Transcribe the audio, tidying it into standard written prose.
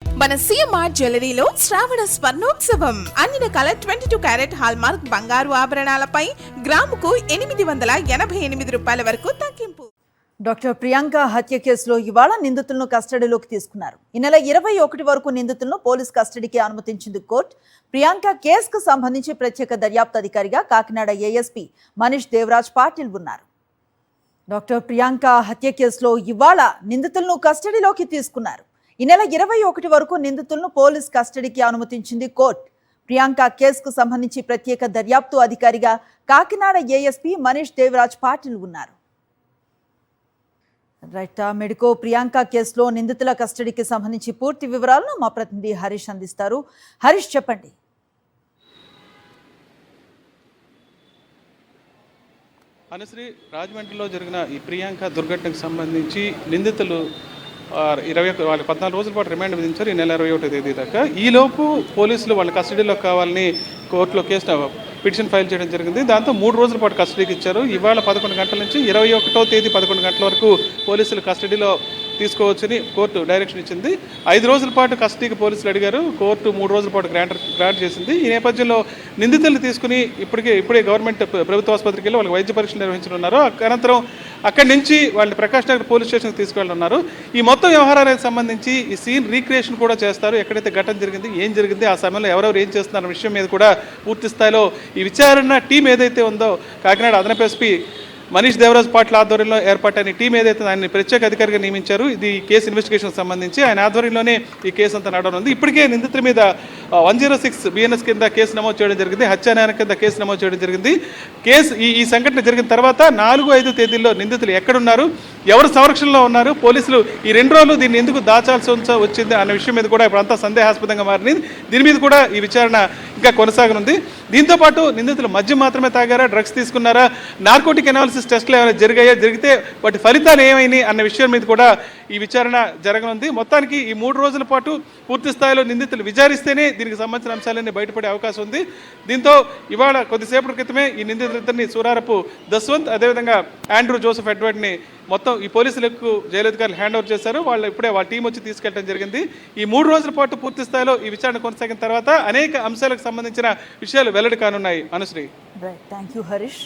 మన సిఎంఆర్ జ్యువెలరీలో శ్రావణ స్వర్ణోత్సవం అన్ని రకాల 22 క్యారెట్ హాల్మార్క్ బంగారు ఆభరణాలపై గ్రాముకు 888 రూపాయల వరకు తగ్గింపు. డాక్టర్ ప్రియాంక హత్య కేసులో ఇవాళ నిందితులను కస్టడీలోకి తీసుకున్నారు. ఈ నెల 21 వరకు నిందితులను పోలీస్ కస్టడీకి అనుమతించింది కోర్టు. ప్రియాంక కేసుకు సంబంధించి ప్రత్యేక దర్యాప్తు అధికారిగా కాకినాడ ఏఎస్పీ మనీష్ దేవరాజ్ పాటిల్ ఉన్నారు. డాక్టర్ ప్రియాంక హత్య కేసులో ఇవాళ నిందితులను కస్టడీలోకి తీసుకున్నారు. ఈ నెల 21 వరకు నిందితులను పోలీస్ కస్టడీకి అనుమతించింది కోర్టు. ప్రియాంక కేసుకు సంబంధించి ప్రత్యేక దర్యాప్తు అధికారిగా కాకినాడ ఏఎస్పీ మనీష్ దేవరాజ్ పాటిల్ ఉన్నారు. రైట్, మెడికో ప్రియాంక కేసులో నిందితుల కస్టడీకి సంబంధించి పూర్తి వివరాలను మా ప్రతినిధి హరీష్ అందిస్తారు. హరీష్, చెప్పండి. అనుశ్రీ, రాజమండ్రిలో జరిగిన ఈ ప్రియాంక దుర్ఘటనకు సంబంధించి నిందితులు 14 రోజుల పాటు రిమాండ్ విధించారు. ఈ నెల 21వ తేదీ దాకా. ఈలోపు పోలీసులు వాళ్ళ కస్టడీలో కావాలని కోర్టులో కేసు పిటిషన్ ఫైల్ చేయడం జరిగింది. దాంతో 3 రోజుల పాటు కస్టడీకి ఇచ్చారు. ఇవాళ 11 గంటల నుంచి 21వ తేదీ 11 గంటల వరకు పోలీసులు కస్టడీలో తీసుకోవచ్చని కోర్టు డైరెక్షన్ ఇచ్చింది. 5 రోజుల పాటు కస్టడీకి పోలీసులు అడిగారు. కోర్టు 3 రోజుల పాటు గ్రాంట్ చేసింది. ఈ నేపథ్యంలో నిందితులను తీసుకుని ఇప్పుడే గవర్నమెంట్ ప్రభుత్వ ఆసుపత్రికి వెళ్ళి వాళ్ళకి వైద్య పరీక్షలు నిర్వహించనున్నారు. అనంతరం అక్కడి నుంచి వాళ్ళని ప్రకాష్ నగర్ పోలీస్ స్టేషన్కి తీసుకెళ్ళనున్నారు. ఈ మొత్తం వ్యవహారానికి సంబంధించి ఈ సీన్ రీక్రియేషన్ కూడా చేస్తారు. ఎక్కడైతే ఘటన జరిగింది, ఏం జరిగింది, ఆ సమయంలో ఎవరెవరు ఏం చేస్తున్నారు విషయం మీద కూడా పూర్తి స్థాయిలో ఈ విచారణ టీం ఏదైతే ఉందో, కాకినాడ అదనపు ఎస్పీ మనీష్ దేవరాజ్ పాటిల్ ఆధ్వర్యంలో ఏర్పాటైన టీం ఏదైతే ఆయన్ని ప్రత్యేక అధికారిగా నియమించారు, ఇది కేసు ఇన్వెస్టిగేషన్కి సంబంధించి ఆయన ఆధ్వర్యంలోనే ఈ కేసు అంతా నడవనుంది. ఇప్పటికే నిందితుల మీద 106 BNS కింద కేసు నమోదు చేయడం జరిగింది. హత్యానేరం కింద కేసు నమోదు చేయడం జరిగింది. ఈ సంఘటన జరిగిన తర్వాత 4-5 తేదీల్లో నిందితులు ఎక్కడున్నారు, ఎవరు సంరక్షణలో ఉన్నారు, పోలీసులు ఈ 2 రోజులు దీన్ని ఎందుకు దాచాల్సి వచ్చింది అన్న విషయం మీద కూడా ఇప్పుడంతా సందేహాస్పదంగా మారింది. దీని మీద కూడా ఈ విచారణ ఇంకా కొనసాగనుంది. దీంతోపాటు నిందితులు మద్యం మాత్రమే తాగారా, డ్రగ్స్ తీసుకున్నారా, నార్కోటిక్ అనాలిసిస్ టెస్టులు ఏమైనా జరిగితే వాటి ఫలితాలు ఏమైనాయి అన్న విషయం మీద కూడా ఈ విచారణ జరగనుంది. మొత్తానికి ఈ 3 రోజుల పాటు పూర్తి స్థాయిలో నిందితులు విచారిస్తేనే దీనికి సంబంధించిన అంశాలన్నీ బయటపడే అవకాశం ఉంది. దీంతో ఇవాళ కొద్దిసేపటి క్రితమే ఈ నిందితులిద్దరిని సూరారపు దస్వంత్, అదేవిధంగా ఆండ్రూ జోసెఫ్ ఎడ్వర్డ్ని మొత్తం ఈ పోలీసులకు జైలు అధికారులు హ్యాండ్ ఓవర్ చేశారు. ఇప్పుడే వాళ్ళ టీం వచ్చి తీసుకెళ్ళడం జరిగింది. ఈ 3 రోజుల పాటు పూర్తి స్థాయిలో ఈ విచారణ కొనసాగిన తర్వాత అనేక అంశాలకు సంబంధించిన విషయాలు వెల్లడి కానున్నాయి. Anusri, thank you Harish.